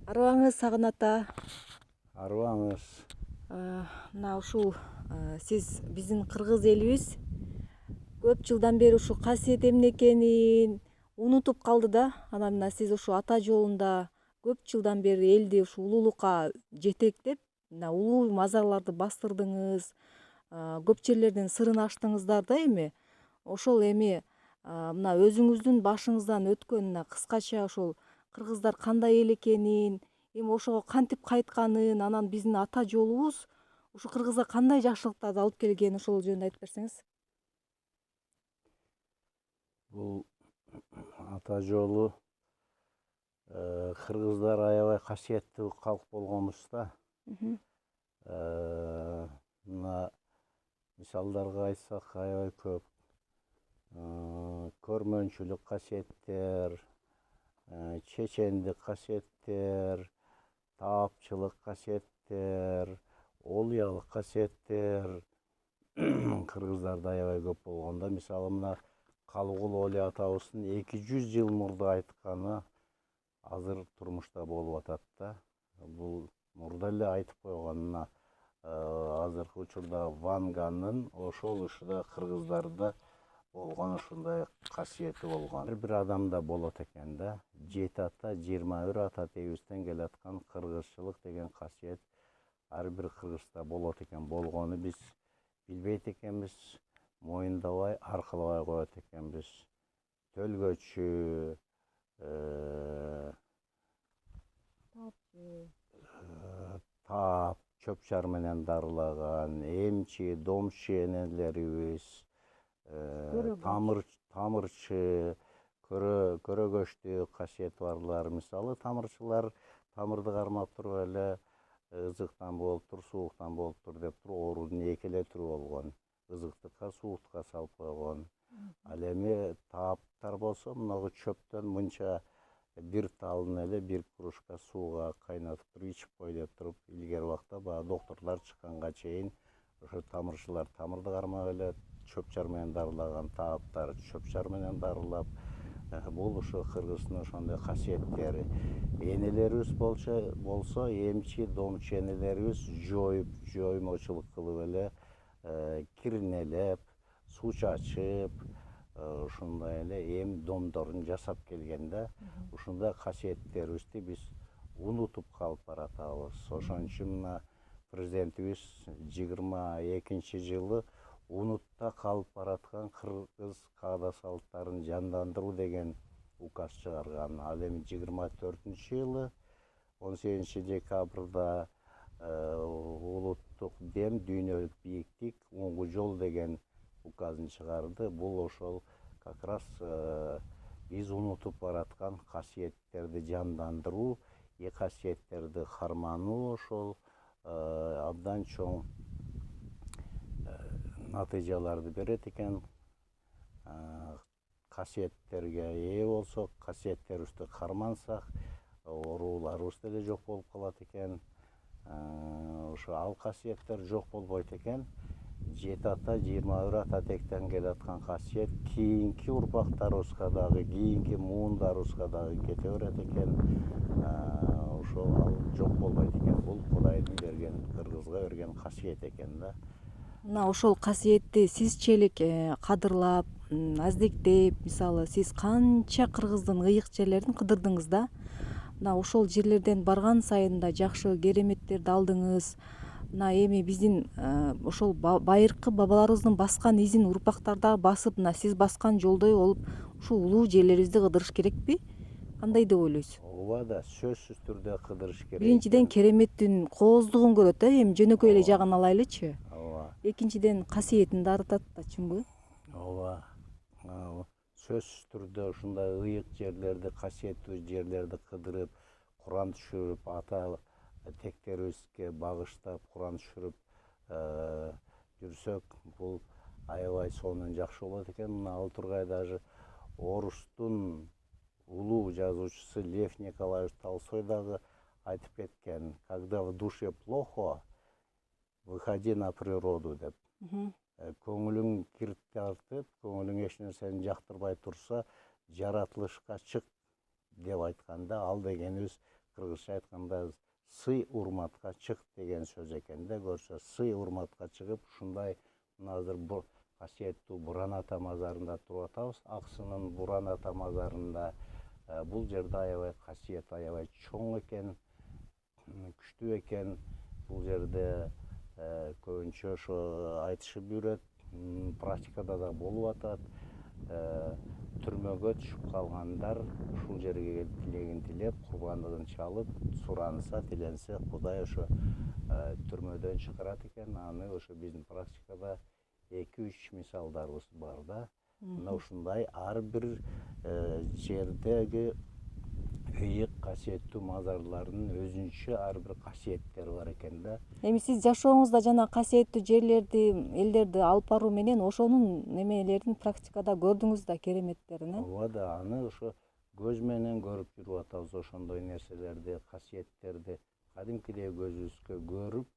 Арыбаңыз Сагын ата. Арыбаңыз. Мына ушул сиз биздин кыргыз элибиз көп жылдан бери ушул касиет эмне экенин унутуп калды да. Анан мына сиз ушу ата жолунда көп жылдан бери элди ушу улуулукка жетектеп, мына улуу мазарларды бастырдыңыз, көп жерлерден сырын ачтыңыздар да эми. Ошол эми мына өзүңүздүн башыңыздан өткөн мына кыскача ошол кыргыздар кандай эл экенин, эми ошого кантип кайтканын, анан биздин ата жолубуз ушу кыргызга кандай жакшылыктарды алып келгенин ошол жөнүндө айтып берсеңиз. Бул ата жолу кыргыздар аябай касиеттүү калк болгонбуз да. Мына мисалдарга айтсак аябай көп. Көрмөнчүлүк касиеттер, чечендик касиеттер, таапчылык касиеттер, олуялык касиеттер кыргыздарда аябай көп болгон да. Мисалы мына Калыгул Олия атабыздын 200 жыл мурда айтканы азыр турмушта болуп атат да. Бул мурда эле айтып койгон. Мына азыркы учурда Ванганын ошол ушуда кыргыздарда болгон ушундай касиети болгон. Ар бир адамда болот экен да. 7 ата, 21 ата тегибизден келаткан кыргызчылык деген касиет ар бир кыргызда болот экен. Болгону биз билбейт экенбиз, моюндабай, аркылабай коет экенбиз. Төлгөчү, таап, чөп-чар менен дарылаган, эмчи, домчу энелерибиз, тамырчы, көрөгөчтүк касиети барлар. Мисалы тамырчылар тамырды кармап туруп эле ызыктан болуптур, сууктан болуптур деп туруп оорунун эки эле түрү болгон. Ызыктыкка, сууктукка салып койгон. Ал эми тааптар болсо мынагу чөптөн мынча бир талын эле бир кружка сууга кайнатып туруп ичип кой деп туруп илгери убакта баягы докторлор чыкканга чейин ошо тамырчылар тамырды кармап эле чөп-чар менен дарылаган, тааптар чөп-чар менен дарылап, бул ушу кыргыздын ошондой касиеттери. Энелерибиз болсо эмчи, домчу энелерибиз жоймочулук кылып эле, кирнелеп, суу чачып, ушундай эле эм домдорун жасап келген да. Ушундай касиеттерибизди биз унутуп калып баратабыз. Ошон үчүн мына президентибиз 22 жылы унутта калып бараткан кыргыз каада салттарын жандандыруу деген указ чыгарган. Ал эми 24-жылы 18 декабрда улуттук дем, дүйнөлүк бийиктик, оңгу жол деген указын чыгарды. Бул ошол как раз биз унутуп бараткан касиеттерди жандандыруу, касиеттерди кармануу ошол абдан чоң натыйжаларды берет экен. Касиеттерге ээ болсок, касиеттерибизди кармансак, ооруларыбыз деле жок болуп калат экен. Ошо ал касиеттер жок болбойт экен. 7 ата, 21 ата тектен келаткан касиет кийинки урпактарыбызга дагы, кийинки муундарыбызга дагы кете берет экен. Ошол ал жок болбойт экен. Бул Кудайдын берген, кыргызга берген касиет экен да. Мына ошол касиетти сизчелик кадырлап, аздектеп, мисалы сиз канча кыргыздын ыйык жерлерин кыдырдыңыз да. Мына ошол жерлерден барган сайын да жакшы кереметтерди алдыңыз. Мына эми биздин ошол байыркы бабаларыбыздын баскан изин урпактар дагы басып, мына сиз баскан жолдой болуп ушул улуу жерлерибизди кыдырыш керекпи? Кандай деп ойлойсуз? Ооба да, сөзсүз түрдө кыдырыш керек. Биринчиден кереметтин кооздугун көрөт да, эми жөнөкөй эле жагын алайлычы. Ооба. Экинчиден касиетин дарытат да, чынбы? Ооба. Сөзсүз түрдө ушундай ыйык жерлерди, касиеттүү жерлерди кыдырып, Куран түшүрүп, ата тектерибизге багыштап Куран түшүрүп жүрсөк, бул аябай сонун жакшы болот экен. Мына ал тургай даже орустун улуу жазуучусу Лев Николаевич Толстой дагы айтып кеткен: когда в душе плохо, выходи на природу деп. Көңүлүң кирт тартып, көңүлүң эч нерсени жактырбай турса, жаратылышка чык деп айтканда, ал дегенибиз кыргызча айтканда сый урматка чык деген сөз экен да. Көрсө сый урматка чыгып ушундай мына азыр бул касиеттүү Буран ата мазарында туруп атабыз. Аксынын Буран ата мазарында бул жерде аябай касиет аябай чоң экен, күчтүү экен. Бул жерде көбүнчө ошо айтышып жүрөт, практикада да болуп атат. Түрмөгө түшүп калгандар ушул жерге келип тилегин тилеп, курбандыгын чалып, суранса, тиленсе, Кудай ошо түрмөдөн чыгарат экен. Аны ошо биздин практикада 2-3 мисалдарыбыз бар да. Мына ушундай ар бир жердеги ыйык касиеттүү мазарлардын өзүнчө ар бир касиеттери бар экен да. Эми сиз жашооңузда жана касиеттүү жерлерди, элдерди алып баруу менен ошонун немелерин практикада көрдүңүз да, кереметтерин, Ооба да, аны ошо көз менен көрүп жүрүп атабыз, ошондой нерселерди, касиеттерди кадимкидей көзүбүзгө көрүп,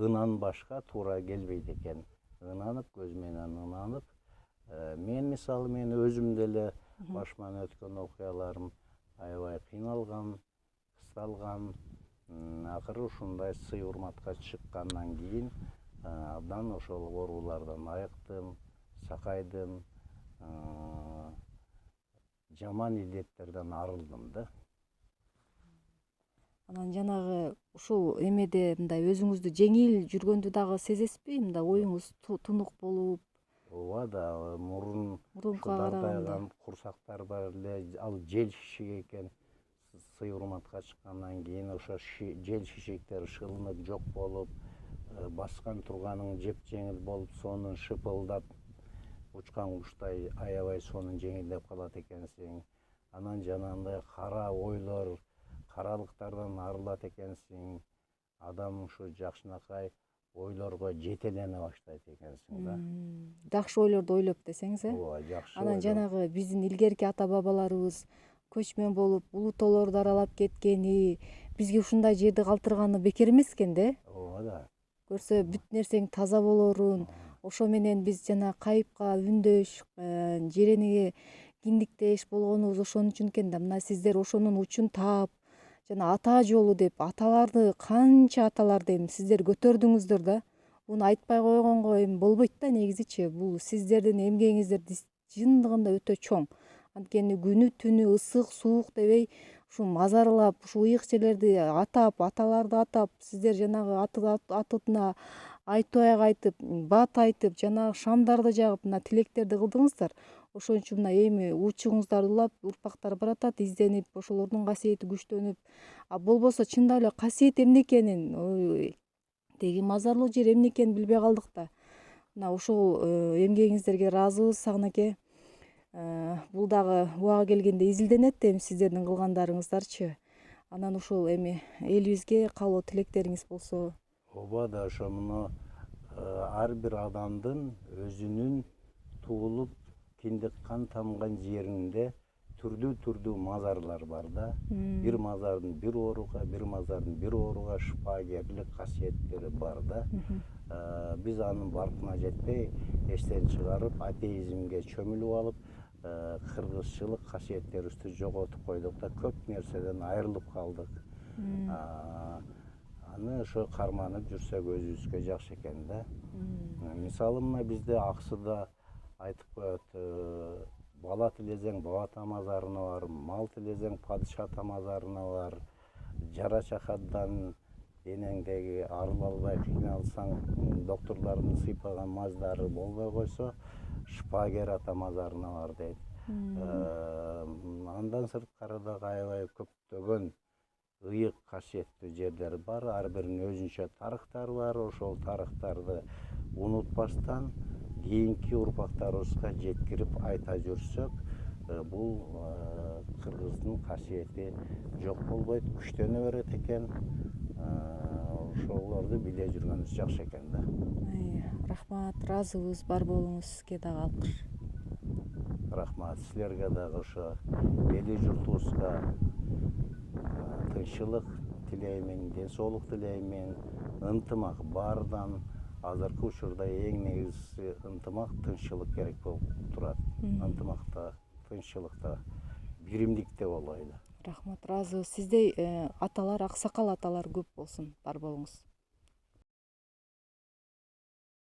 ынан башка туура келбейт экен. Ынанып, көз менен ынанып, мен мисалы мен өзүм деле башыман өткөн окуяларым аябай кыйналгам, кысталгам. Акыры ушундай сый урматка чыккандан кийин абдан ошол оорулардан айыктым, сакайдым, жаман илдеттерден арылдым да. Анан жанагы ушул эмеде мындай өзүңүздү жеңил жүргөндү дагы сезесизби? Мындай оюңуз тунук болуп, Ооба да, мурунка мурунка караганда. дардайган курсактар бар эле, ал жел шишек экен. Сый урматка чыккандан кийин ошо жел шишектер шылынып жок болуп, баскан турганың жеп жеңил болуп, сонун шыпылдап, учкан куштай аябай сонун жеңилдеп калат экенсиң. Анан жанагындай кара ойлор, каралыктардан арылат экенсиң. Адам ушу жакшынакай ойлорго жетелене баштайт экенсиң да. Жакшы ойлорду ойлоп десеңиз, Ооба, жакшы. Анан жанагы биздин илгерки ата бабаларыбыз көчмөн болуп, улутоолорду аралап кеткени, бизге ушундай жерди калтырганы бекер эмес экен да. Ооба да. Көрсө бүт нерсең таза болорун, ошо менен биз жана кайыпка үндөш, жерениге киндиктеш болгонубуз ошон үчүн экен да. Мына сиздер ошонун учун таап, жана ата жолу деп аталарды, канча аталарды эми сиздер көтөрдүңүздөр да. Буну айтпай койгонго эми болбойт да негизичи. Бул сиздердин эмгегиңиздер чындыгында өтө чоң. Анткени күнү түнү ысык суук дебей ушу мазарлап, ушу ыйык жерлерди атап, аталарды атап, сиздер жанагы атына айтуу аяк айтып, бат айтып, жанагы шамдарды жагып, мына тилектерди кылдыңыздар. Ошон үчүн мына эми учуңуздар улап, урпактар баратат, изденип, ошолордун касиети күчтөнүп. А болбосо чындап эле касиет эмне экенин, деги мазарлуу жер эмне экенин билбей калдык да. Мына ушул эмгегиңиздерге ыраазыбыз, Сагын эке. Бул дагы убагы келгенде изилденет эми сиздердин кылгандарыңыздарчы. Анан ушул эми элибизге каалоо тилектериңиз болсо. Ооба да, ошо муну ар бир адамдын өзүнүн туулуп киндик кан тамган жеринде түрдүү мазарлар бар да. Бир мазардын бир ооруга, бир мазардын бир ооруга шыпаагерлик касиеттери бар да. Биз анын баркына жетпей, эстен чыгарып, атеизмге чөмүлүп алып, кыргызчылык касиеттерибизди жоготуп койдук да, көп нерседен айрылып калдык. Аны ошо карманып жүрсөк өзүбүзгө жакшы экен да. Мисалы мына бизде Аксыда айтып коет, бала тилесең баба ата мазарына бар, мал тилесең падыша ата мазарына бар, жара чакадан денеңдеги арыла албай кыйналсаң, доктурлардын сыйпаган маздары болбой койсо, шыпаагер ата мазарына бар дейт. Андан сырткары дагы аябай көптөгөн ыйык касиеттүү жерлер бар. Ар биринин өзүнчө тарыхтары бар. Ошол тарыхтарды унутпастан кийинки урпактарыбызга жеткирип айта жүрсөк, бул кыргыздын касиети жок болбойт, күчтөнө берет экен. Ошолорду биле жүргөнүбүз жакшы экен да. Рахмат, ыраазыбыз, бар болуңуз, сизге дагы алкыш. Рахмат, силерге дагы ошо эли журтубузга тынччылык тилеймин, ден соолук тилеймин, ынтымак баардан. Азыркы учурда эң негизгиси ынтымак, тынччылык керек болуп турат. Ынтымакта, тынччылыкта, биримдикте болойлу. Рахмат, ыраазыбыз. Сиздей аталар, аксакал аталар көп болсун, бар болуңуз.